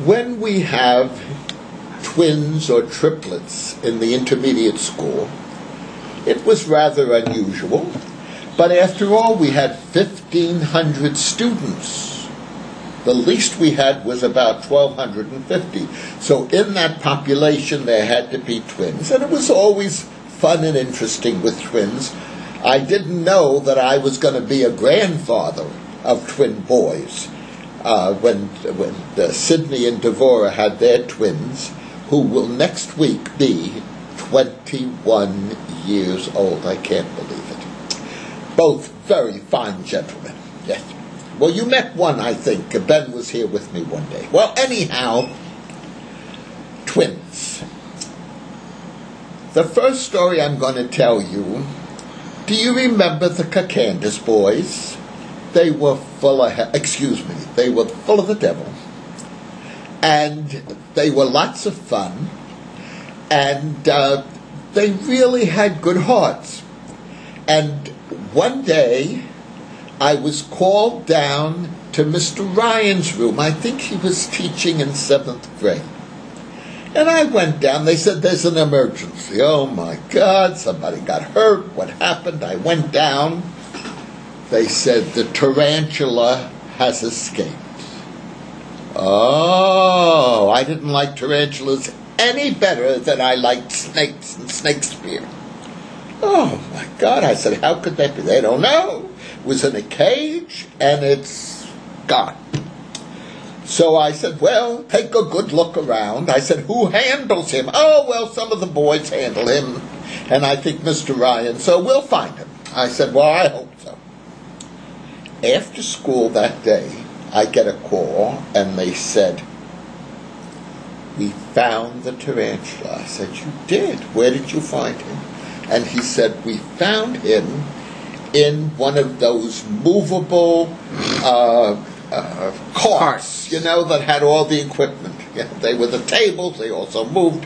When we have twins or triplets in the intermediate school, it was rather unusual, but after all, we had 1,500 students. The least we had was about 1,250. So in that population, there had to be twins, and it was always fun and interesting with twins. I didn't know that I was going to be a grandfather of twin boys. When Sydney and Devorah had their twins, who will next week be 21 years old. I can't believe it. Both very fine gentlemen. Yes. Well, you met one, I think. Ben was here with me one day. Well, anyhow, twins. The first story I'm going to tell you, do you remember the Candace boys? They were full of, they were full of the devil. And they were lots of fun. And they really had good hearts. And one day, I was called down to Mr. Ryan's room. I think he was teaching in 7th grade. And I went down. They said, there's an emergency. Oh, my God, somebody got hurt. What happened? I went down. They said, the tarantula has escaped. Oh, I didn't like tarantulas any better than I liked snakes and snake spear. Oh, my God. I said, how could that be? They don't know. It was in a cage, and it's gone. So I said, well, take a good look around. I said, who handles him? Oh, well, some of the boys handle him, and I think Mr. Ryan, so we'll find him. I said, well, I hope so. After school that day, I get a call, and they said, we found the tarantula. I said, you did? Where did you find him? And he said, we found him in one of those movable carts, you know, that had all the equipment. Yeah, they were the tables, they also moved.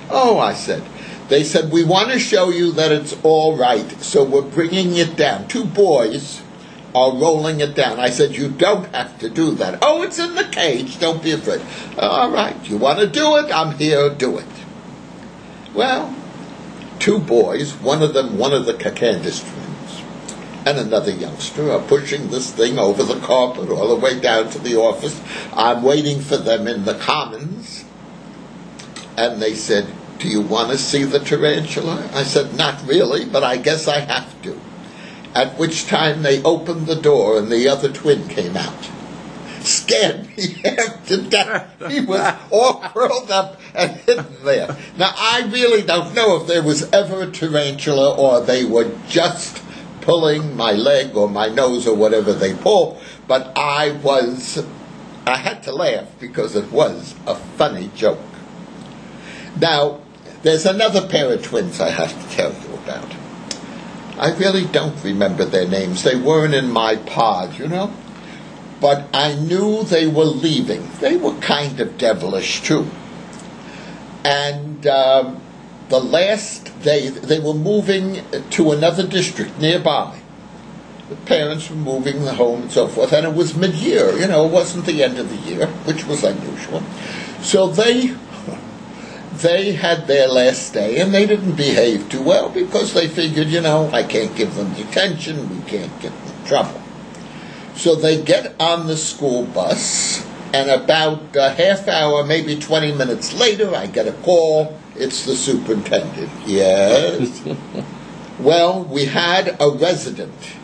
Oh, I said. They said, we want to show you that it's all right, so we're bringing it down. 2 boys are rolling it down. I said, you don't have to do that. Oh, it's in the cage, don't be afraid. All right, you want to do it? I'm here, do it. Well, 2 boys, one of the Candace twins, and another youngster are pushing this thing over the carpet all the way down to the office. I'm waiting for them in the commons, and they said, do you want to see the tarantula? I said, not really, but I guess I have to. At which time they opened the door and the other twin came out. Scared me half to death. He was all curled up and hidden there. Now, I really don't know if there was ever a tarantula or they were just pulling my leg or my nose or whatever they pull, but I had to laugh because it was a funny joke. Now, there's another pair of twins I have to tell you about. I really don't remember their names. They weren't in my pod, you know? But I knew they were leaving. They were kind of devilish, too. And the last day, they were moving to another district nearby. The parents were moving the home and so forth, and it was mid-year, you know, it wasn't the end of the year, which was unusual. So they had their last day, and they didn't behave too well because they figured, you know, I can't give them detention, we can't get them in trouble. So they get on the school bus, and about a half hour, maybe 20 minutes later, I get a call. It's the superintendent. Yes? Well, we had a resident,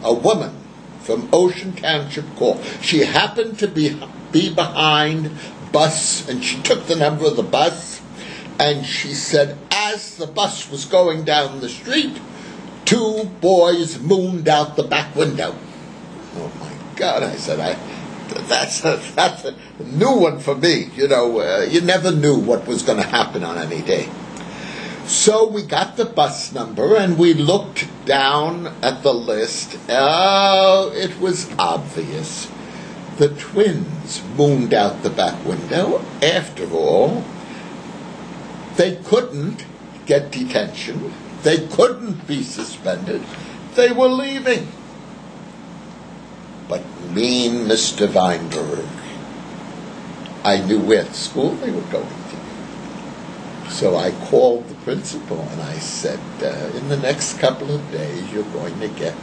a woman from Ocean Township call. She happened to be behind bus, and she took the number of the bus, and she said, as the bus was going down the street, 2 boys mooned out the back window. Oh, my God, I said, that's a new one for me. You know, you never knew what was going to happen on any day. So we got the bus number, and we looked down at the list. Oh, it was obvious. The twins mooned out the back window. After all, they couldn't get detention. They couldn't be suspended. They were leaving. But mean Mr. Vineburg, I knew where school they were going to. So I called the principal and I said, in the next couple of days you're going to get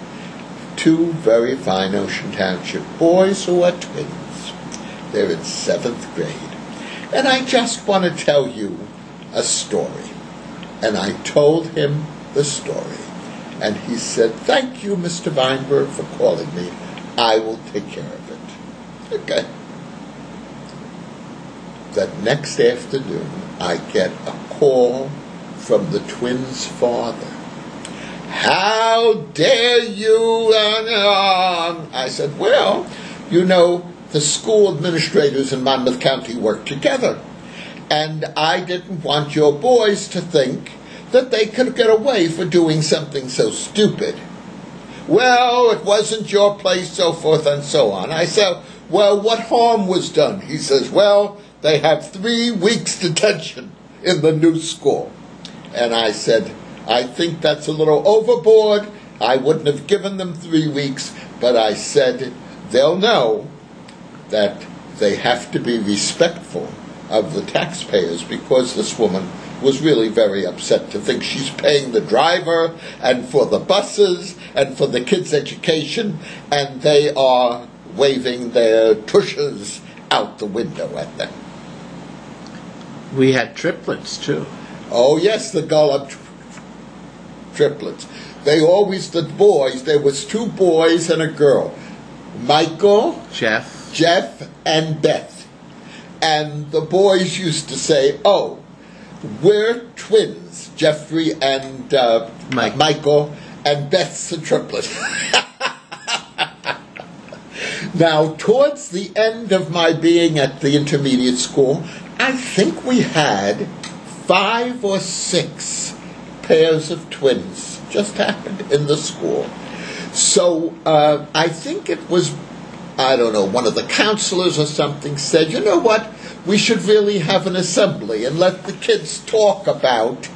2 very fine Ocean Township boys who are twins. They're in 7th grade. And I just want to tell you a story. And I told him the story. And he said, thank you, Mr. Vineburg, for calling me. I will take care of it. Okay. That next afternoon, I get a call from the twins' father. How dare you? I said, well, you know, the school administrators in Monmouth County work together. And I didn't want your boys to think that they could get away for doing something so stupid. Well, it wasn't your place, so forth and so on. I said, well, what harm was done? He says, well, they have 3 weeks detention in the new school. And I said, I think that's a little overboard. I wouldn't have given them 3 weeks, but I said, they'll know that they have to be respectful of the taxpayers, because this woman was really very upset to think she's paying the driver and for the buses and for the kids' education, and they are waving their tushes out the window at them. We had triplets, too. Oh, yes, the Gullop triplets. They always, the boys, there was 2 boys and a girl. Michael, Jeff, and Beth. And the boys used to say, oh, we're twins, Jeffrey and Michael, and Beth's a triplet. Now, towards the end of my being at the intermediate school, I think we had 5 or 6 pairs of twins just happened in the school. So I think it was, I don't know, one of the counselors or something said, you know what, we should really have an assembly and let the kids talk about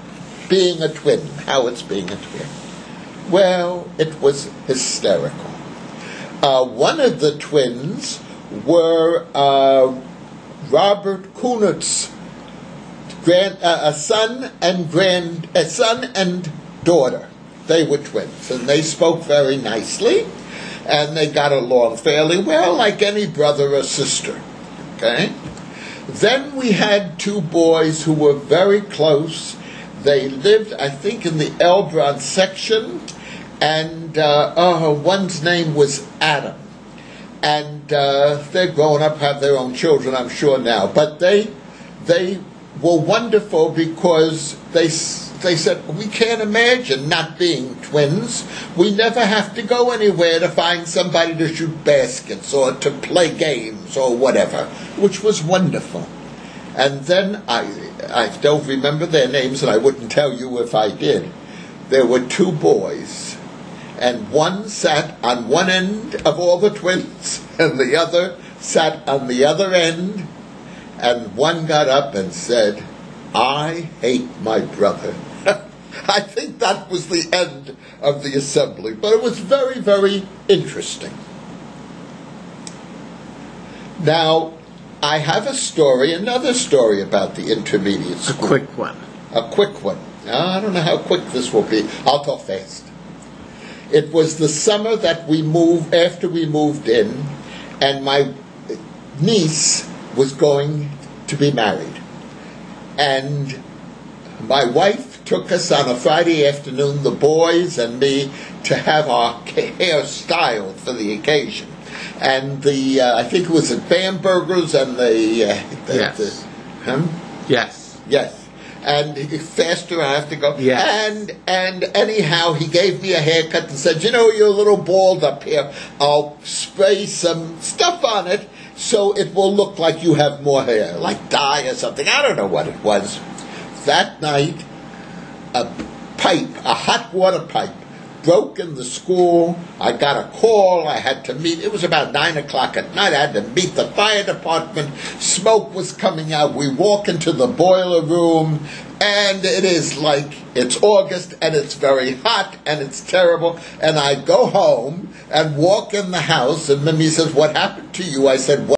being a twin, how it's being a twin. Well, it was hysterical. One of the twins were Robert Kunert's son and daughter. They were twins, and they spoke very nicely, and they got along fairly well, like any brother or sister. Okay? Then we had 2 boys who were very close. They lived, I think, in the Elbron section, and one's name was Adam. And they're grown up, have their own children, I'm sure now. But they were wonderful because they said, we can't imagine not being twins. We never have to go anywhere to find somebody to shoot baskets or to play games or whatever, which was wonderful. And then, I don't remember their names, and I wouldn't tell you if I did. There were 2 boys, and one sat on one end of all the twins, and the other sat on the other end, and one got up and said, I hate my brother. I think that was the end of the assembly, but it was very, very interesting. Now, I have a story, another story about the intermediate school. A quick one. A quick one. I don't know how quick this will be. I'll talk fast. It was the summer that we moved, after we moved in, and my niece was going to be married. And my wife took us on a Friday afternoon, the boys and me, to have our hair styled for the occasion. And I think it was at Bamberger's and Yes. Yes. Yes. And faster I have to go. Yes. And anyhow, he gave me a haircut and said, you know, you're a little bald up here. I'll spray some stuff on it so it will look like you have more hair, like dye or something. I don't know what it was. That night, a hot water pipe, broke in the school. I got a call. I had to meet. It was about 9 o'clock at night. I had to meet the fire department. Smoke was coming out. We walk into the boiler room, and it is like it's August, and it's very hot, and it's terrible. And I go home and walk in the house, and Mimi says, what happened to you? I said,